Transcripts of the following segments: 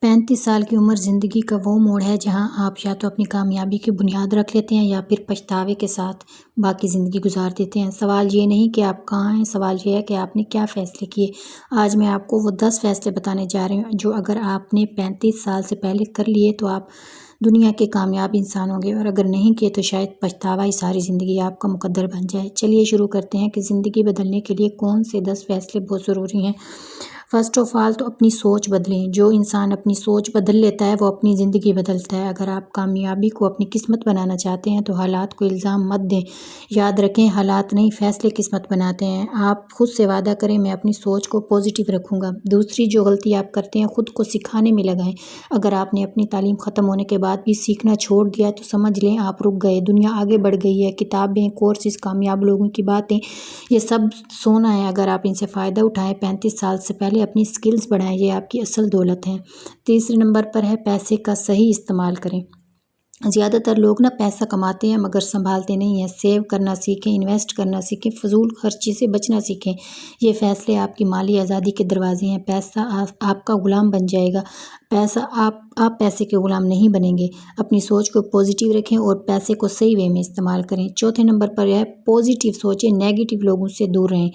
35 साल की उम्र ज़िंदगी का वो मोड़ है जहां आप या तो अपनी कामयाबी की बुनियाद रख लेते हैं या फिर पछतावे के साथ बाकी ज़िंदगी गुजार देते हैं। सवाल ये नहीं कि आप कहाँ हैं, सवाल ये है कि आपने क्या फ़ैसले किए। आज मैं आपको वो 10 फ़ैसले बताने जा रही हूँ जो अगर आपने 35 साल से पहले कर लिए तो आप दुनिया के कामयाब इंसान होंगे, और अगर नहीं किए तो शायद पछतावा ही सारी ज़िंदगी आपका मुकद्दर बन जाए। चलिए शुरू करते हैं कि ज़िंदगी बदलने के लिए कौन से 10 फ़ैसले बहुत ज़रूरी हैं। फ़र्स्ट ऑफ़ ऑल तो अपनी सोच बदलें। जो इंसान अपनी सोच बदल लेता है वो अपनी ज़िंदगी बदलता है। अगर आप कामयाबी को अपनी किस्मत बनाना चाहते हैं तो हालात को इल्ज़ाम मत दें। याद रखें, हालात नहीं, फ़ैसले किस्मत बनाते हैं। आप खुद से वादा करें, मैं अपनी सोच को पॉजिटिव रखूँगा। दूसरी जो गलती आप करते हैं, खुद को सिखाने में लगाएं। अगर आपने अपनी तालीम ख़त्म होने के बाद भी सीखना छोड़ दिया तो समझ लें आप रुक गए। दुनिया आगे बढ़ गई है। किताबें, कोर्सेज़, कामयाब लोगों की बातें, ये सब सोना है। अगर आप इनसे फ़ायदा उठाएं, 35 साल से पहले अपनी स्किल्स बढ़ाएं, ये आपकी असल दौलत है। तीसरे नंबर पर है पैसे का सही इस्तेमाल करें। ज़्यादातर लोग ना पैसा कमाते हैं मगर संभालते नहीं हैं। सेव करना सीखें, इन्वेस्ट करना सीखें, फजूल खर्ची से बचना सीखें। ये फ़ैसले आपकी माली आज़ादी के दरवाजे हैं। पैसा आपका ग़ुलाम बन जाएगा, पैसा आप पैसे के ग़ुलाम नहीं बनेंगे। अपनी सोच को पॉजिटिव रखें और पैसे को सही वे में इस्तेमाल करें। चौथे नंबर पर है पॉजिटिव सोचें, नेगेटिव लोगों से दूर रहें।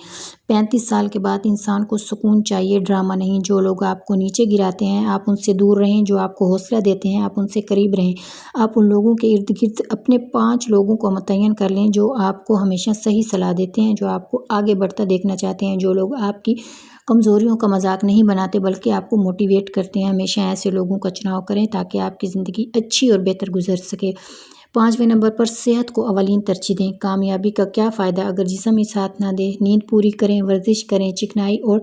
35 साल के बाद इंसान को सुकून चाहिए, ड्रामा नहीं। जो लोग आपको नीचे गिराते हैं आप उनसे दूर रहें, जो आपको हौसला देते हैं आप उनसे करीब रहें। आप उन लोगों के इर्द गिर्द अपने 5 लोगों को मुतय्यन कर लें जो आपको हमेशा सही सलाह देते हैं, जो आपको आगे बढ़ता देखना चाहते हैं, जो लोग आपकी कमज़ोरियों का मजाक नहीं बनाते बल्कि आपको मोटिवेट करते हैं। हमेशा ऐसे लोगों का चुनाव करें ताकि आपकी ज़िंदगी अच्छी और बेहतर गुजर सके। 5वें नंबर पर सेहत को अवलीन तरजीह दें। कामयाबी का क्या फ़ायदा अगर जिस्म ही साथ ना दे। नींद पूरी करें, वर्जिश करें, चिकनाई और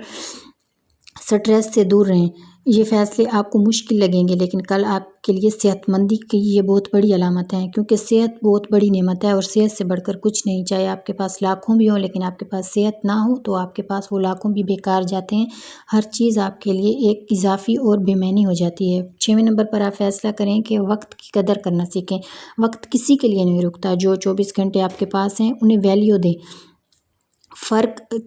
स्ट्रेस से दूर रहें। ये फ़ैसले आपको मुश्किल लगेंगे लेकिन कल आपके लिए सेहतमंदी की ये बहुत बड़ी अलामत है, क्योंकि सेहत बहुत बड़ी नेमत है और सेहत से बढ़कर कुछ नहीं। चाहे आपके पास लाखों भी हों लेकिन आपके पास सेहत ना हो तो आपके पास वो लाखों भी बेकार जाते हैं। हर चीज़ आपके लिए एक इजाफी और बेमैनी हो जाती है। 6वें नंबर पर आप फ़ैसला करें कि वक्त की कदर करना सीखें। वक्त किसी के लिए नहीं रुकता। जो 24 घंटे आपके पास हैं उन्हें वैल्यू दें।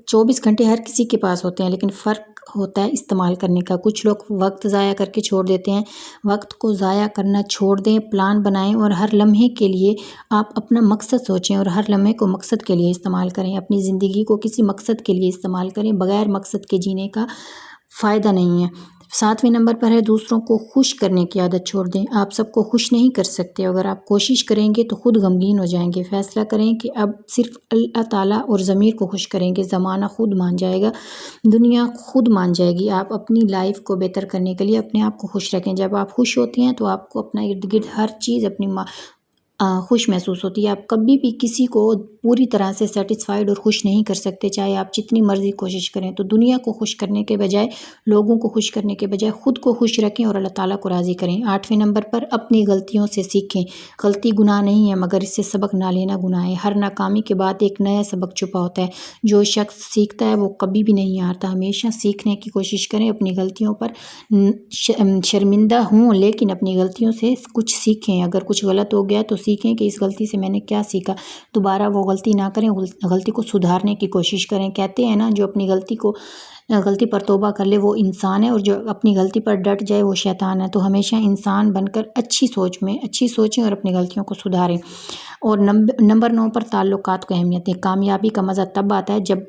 24 घंटे हर किसी के पास होते हैं लेकिन फ़र्क होता है इस्तेमाल करने का। कुछ लोग वक्त ज़ाया करके छोड़ देते हैं। वक्त को ज़ाया करना छोड़ दें, प्लान बनाएं और हर लम्हे के लिए आप अपना मकसद सोचें और हर लम्हे को मकसद के लिए इस्तेमाल करें। अपनी ज़िंदगी को किसी मकसद के लिए इस्तेमाल करें, बगैर मकसद के जीने का फ़ायदा नहीं है। 7वें नंबर पर है दूसरों को खुश करने की आदत छोड़ दें। आप सबको खुश नहीं कर सकते। अगर आप कोशिश करेंगे तो खुद गमगीन हो जाएंगे। फ़ैसला करें कि अब सिर्फ अल्लाह ताला और ज़मीर को खुश करेंगे। ज़माना खुद मान जाएगा, दुनिया खुद मान जाएगी। आप अपनी लाइफ को बेहतर करने के लिए अपने आप को खुश रखें। जब आप खुश होते हैं तो आपको अपना इर्द गिर्द हर चीज़ अपनी खुश महसूस होती है। आप कभी भी किसी को पूरी तरह से सेटिस्फाइड और खुश नहीं कर सकते, चाहे आप जितनी मर्ज़ी कोशिश करें। तो दुनिया को खुश करने के बजाय, लोगों को खुश करने के बजाय खुद को खुश रखें और अल्लाह ताला को राज़ी करें। 8वें नंबर पर अपनी गलतियों से सीखें। गलती गुनाह नहीं है मगर इससे सबक ना लेना गुनाह है। हर नाकामी के बाद एक नया सबक छुपा होता है। जो शख्स सीखता है वो कभी भी नहीं हारता। हमेशा सीखने की कोशिश करें। अपनी गलतियों पर शर्मिंदा हों लेकिन अपनी गलतियों से कुछ सीखें। अगर कुछ गलत हो गया तो सीखें कि इस गलती से मैंने क्या सीखा, दोबारा वो गलती ना करें, गलती को सुधारने की कोशिश करें। कहते हैं ना, जो अपनी गलती पर तौबा कर ले वो इंसान है और जो अपनी गलती पर डट जाए वो शैतान है। तो हमेशा इंसान बनकर अच्छी सोचें और अपनी गलतियों को सुधारें। और नंबर 9 पर ताल्लुकात को अहमियत दें। कामयाबी का मज़ा तब आता है जब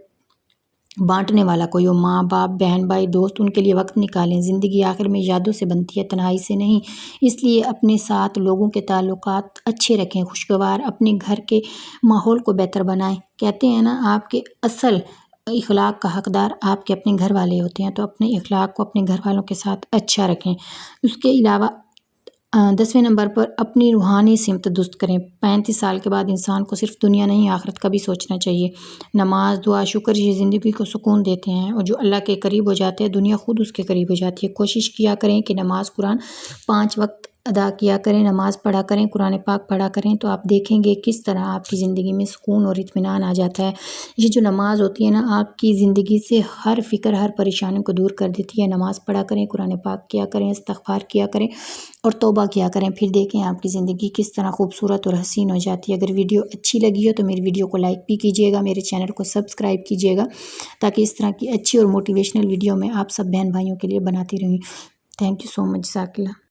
बांटने वाला कोई हो। माँ बाप, बहन भाई, दोस्त, उनके लिए वक्त निकालें। ज़िंदगी आखिर में यादों से बनती है, तन्हाई से नहीं। इसलिए अपने साथ लोगों के ताल्लुकात अच्छे रखें, खुशगवार। अपने घर के माहौल को बेहतर बनाएं। कहते हैं ना, आपके असल इखलाक का हकदार आपके अपने घर वाले होते हैं। तो अपने इखलाक को अपने घर वालों के साथ अच्छा रखें। उसके अलावा 10वें नंबर पर अपनी रूहानी सिमत दुरुस्त करें। 35 साल के बाद इंसान को सिर्फ दुनिया नहीं आखिरत का भी सोचना चाहिए। नमाज, दुआ, शुक्र ये ज़िंदगी को सुकून देते हैं और जो अल्लाह के करीब हो जाते हैं दुनिया खुद उसके करीब हो जाती है। कोशिश किया करें कि नमाज, कुरान 5 वक्त अदा किया करें, नमाज़ पढ़ा करें, कुरान पाक पढ़ा करें। तो आप देखेंगे किस तरह आपकी ज़िंदगी में सुकून और इत्मीनान आ जाता है। ये जो नमाज़ होती है ना, आपकी ज़िंदगी से हर फ़िक्र, हर परेशानी को दूर कर देती है। नमाज़ पढ़ा करें, कुरान पाक किया करें, इस्तिग़फ़ार किया करें और तौबा किया करें। फिर देखें आपकी ज़िंदगी किस तरह खूबसूरत और हसीन हो जाती है। अगर वीडियो अच्छी लगी हो तो मेरी वीडियो को लाइक भी कीजिएगा, मेरे चैनल को सब्सक्राइब कीजिएगा ताकि इस तरह की अच्छी और मोटिवेशनल वीडियो मैं आप सब बहन भाइयों के लिए बनाती रहूँ। Thank you so much ذاکلہ